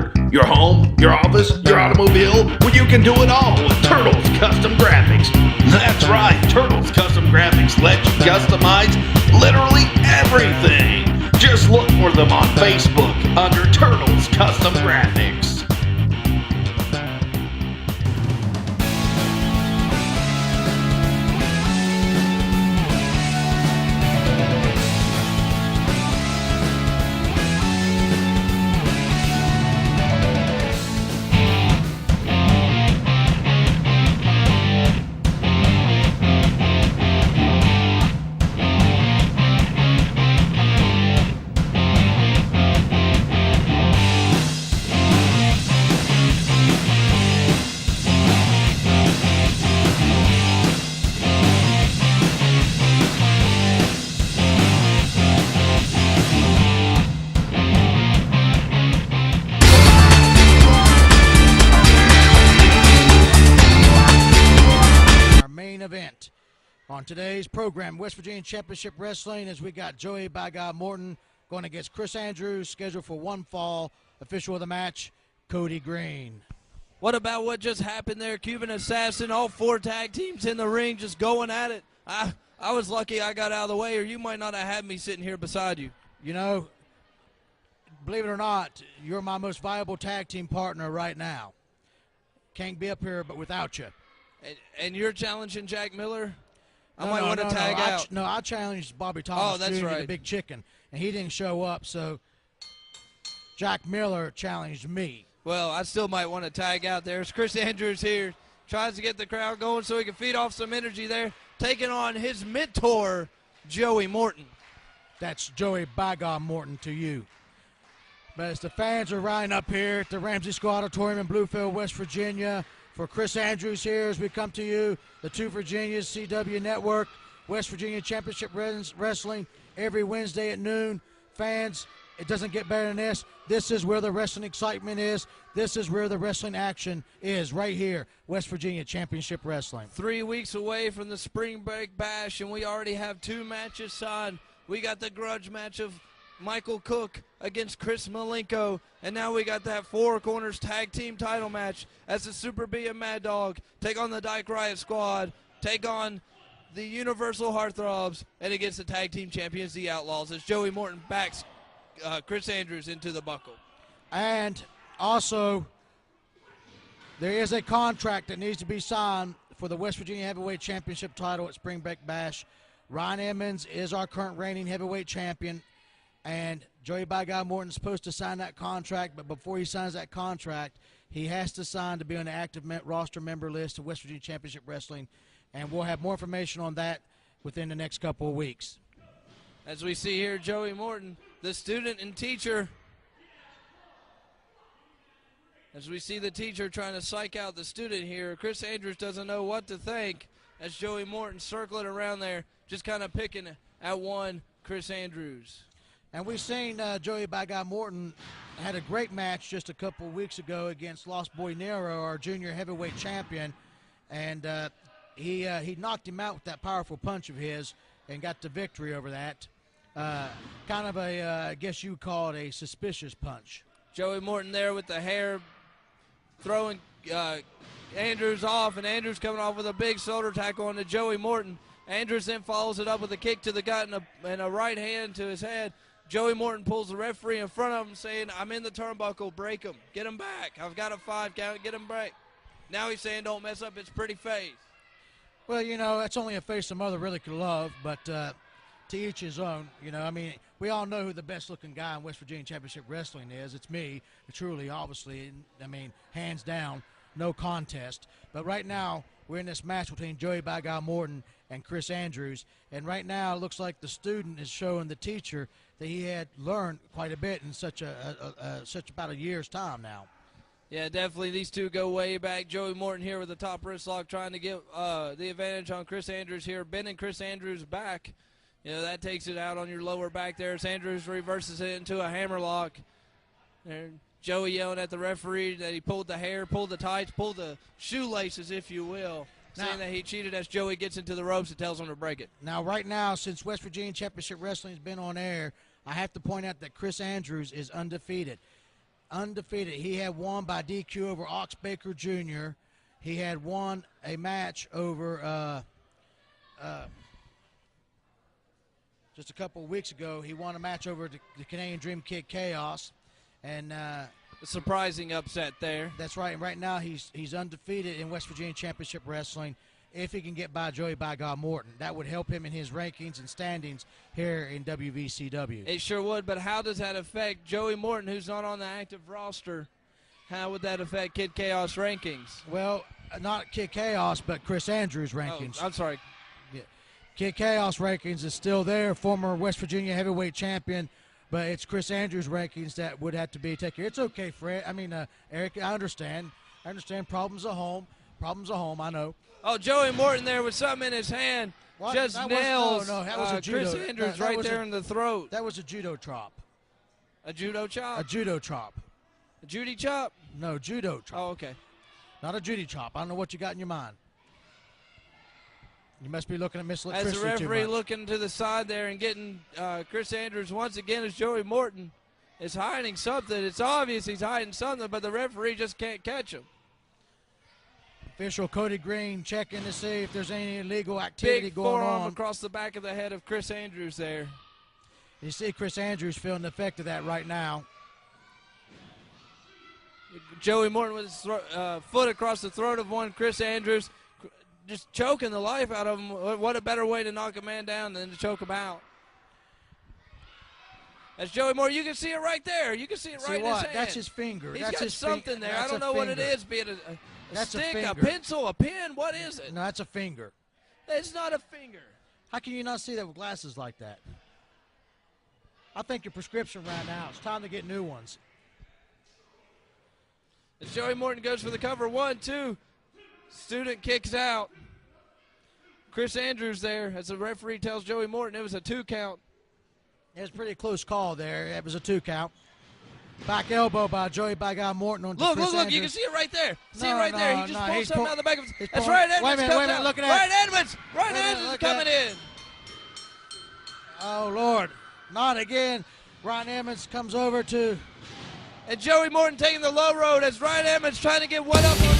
computer, your home, your office, your automobile? Well, you can do it all with Turtles Custom Graphics. That's right, Turtles Custom Graphics lets you customize literally everything. Just look for them on Facebook under Turtles Custom Graphics. Event on today's program, West Virginia Championship Wrestling, as we got Joey "By God" Morton going against Chris Andrews, scheduled for one fall. Official of the match, Cody Green. What about what just happened there? Cuban Assassin, all 4 tag teams in the ring just going at it. I was lucky I got out of the way, or you might not have had me sitting here beside you. You know, believe it or not, you're my most viable tag team partner right now. Can't be up here but without you. And you're challenging Jack Miller? I might want to tag out. I challenged Bobby Thomas, that's Jr., right. the Big Chicken, and he didn't show up, so Jack Miller challenged me. Well, I still might want to tag out there. It's Chris Andrews here. Tries to get the crowd going so he can feed off some energy there. Taking on his mentor, Joey Morton. That's Joey "By God" Morton to you. But as the fans are riding up here at the Ramsey School Auditorium in Bluefield, West Virginia, for Chris Andrews here as we come to you, the Two Virginias CW Network, West Virginia Championship Wrestling, every Wednesday at noon. Fans, it doesn't get better than this. This is where the wrestling excitement is. This is where the wrestling action is, right here, West Virginia Championship Wrestling. 3 weeks away from the Spring Break Bash, and we already have 2 matches signed. We got the grudge match of Michael Cook against Chris Malenko, and now we got that 4 Corners tag team title match as the Super B and Mad Dog take on the Dyke Riot Squad, take on the Universal Heartthrobs, and against the tag team champions, the Outlaws, as Joey Morton backs Chris Andrews into the buckle. And also, there is a contract that needs to be signed for the West Virginia Heavyweight Championship title at Spring Break Bash. Ryan Emmons is our current reigning heavyweight champion. And Joey "By God" Morton's supposed to sign that contract, but before he signs that contract, he has to sign to be on the active roster member list of West Virginia Championship Wrestling, and we'll have more information on that within the next couple of weeks. As we see here, Joey Morton, the student and teacher. As we see the teacher trying to psych out the student here, Chris Andrews doesn't know what to think as Joey Morton circling around there, just kind of picking at one Chris Andrews. And we've seen Joey "By God" Morton had a great match just a couple weeks ago against Lost Boy Nero, our junior heavyweight champion, and he knocked him out with that powerful punch of his and got the victory over that. Kind of a, I guess you would call it a suspicious punch. Joey Morton there with the hair throwing Andrews off, and Andrews coming off with a big shoulder tackle onto Joey Morton. Andrews then follows it up with a kick to the gut and a right hand to his head. Joey Morton pulls the referee in front of him saying, "I'm in the turnbuckle, break him, get him back. I've got a 5 count, get him back." Now he's saying, "Don't mess up its pretty face." Well, you know, that's only a face a mother really could love, but to each his own. You know, I mean, we all know who the best-looking guy in West Virginia Championship Wrestling is. It's me, truly, obviously. I mean, hands down, no contest. But right now, we're in this match between Joey "By God" Morton and Chris Andrews, and right now it looks like the student is showing the teacher that he had learned quite a bit in such about a year's time now. Yeah, definitely these two go way back. Joey Morton here with the top wrist lock trying to get the advantage on Chris Andrews here, bending Chris Andrews back. You know, that takes it out on your lower back there as Andrews reverses it into a hammerlock. And Joey yelling at the referee that he pulled the hair, pulled the tights, pulled the shoelaces, if you will, saying that he cheated as Joey gets into the ropes and tells him to break it. Now, right now, since West Virginia Championship Wrestling has been on air, I have to point out that Chris Andrews is undefeated. undefeated. He had won by DQ over Ox Baker Jr. He had won a match over just a couple of weeks ago. He won a match over the Canadian Dream Kid Chaos, and a surprising upset there. That's right. And right now he's undefeated in West Virginia Championship Wrestling. If he can get by Joey "By God" Morton, that would help him in his rankings and standings here in WVCW. It sure would, but how does that affect Joey Morton, who's not on the active roster? How would that affect Kid Chaos rankings? Well, not Kid Chaos, but Chris Andrews' rankings. Oh, I'm sorry. Yeah. Kid Chaos rankings is still there, former West Virginia heavyweight champion, but it's Chris Andrews' rankings that would have to be taken. It's okay, Fred. I mean, Eric, I understand. Problems at home. I know. Oh, Joey Morton there with something in his hand. What? Just nails that was a judo. Chris Andrews right there in the throat. That was a judo chop. A judo chop? A judo chop. A Judy chop? No, judo chop. Oh, okay. Not a Judy chop. I don't know what you got in your mind. You must be looking at Miss As Electricity the referee too much. looking to the side there and getting Chris Andrews once again as Joey Morton is hiding something. It's obvious he's hiding something, but the referee just can't catch him. Official Cody Green checking to see if there's any illegal activity Big going forearm on. across the back of the head of Chris Andrews there. You see Chris Andrews feeling the effect of that right now. Joey Morton with his foot across the throat of one Chris Andrews, just choking the life out of him. What a better way to knock a man down than to choke him out. That's Joey Morton. You can see it right there. You can see it right in his hand. That's his finger. He's that's got his something there. I don't know what it is, be it a stick, a pencil, a pen. What is it? No, that's a finger. It's not a finger. How can you not see that with glasses like that? I think your prescription ran out. It's time to get new ones. As Joey Morton goes for the cover, 1, 2. Student kicks out. Chris Andrews there, as the referee tells Joey Morton it was a 2 count. It was a pretty close call there. It was a 2 count. Back elbow by Joey "By God" Morton on Look, Chris look, Andrews. you can see it right there. See it No, right there. He just no, pulled he's something out of the back of his. he's That's pulling- Ryan Edmonds. Wait a minute, comes wait a minute, out. look at that. Ryan Edmonds. Ryan Wait a minute, Edmonds is look at coming in. Oh, Lord. Not again. Ryan Edmonds comes over to... And Joey Morton taking the low road as Ryan Edmonds trying to get one up on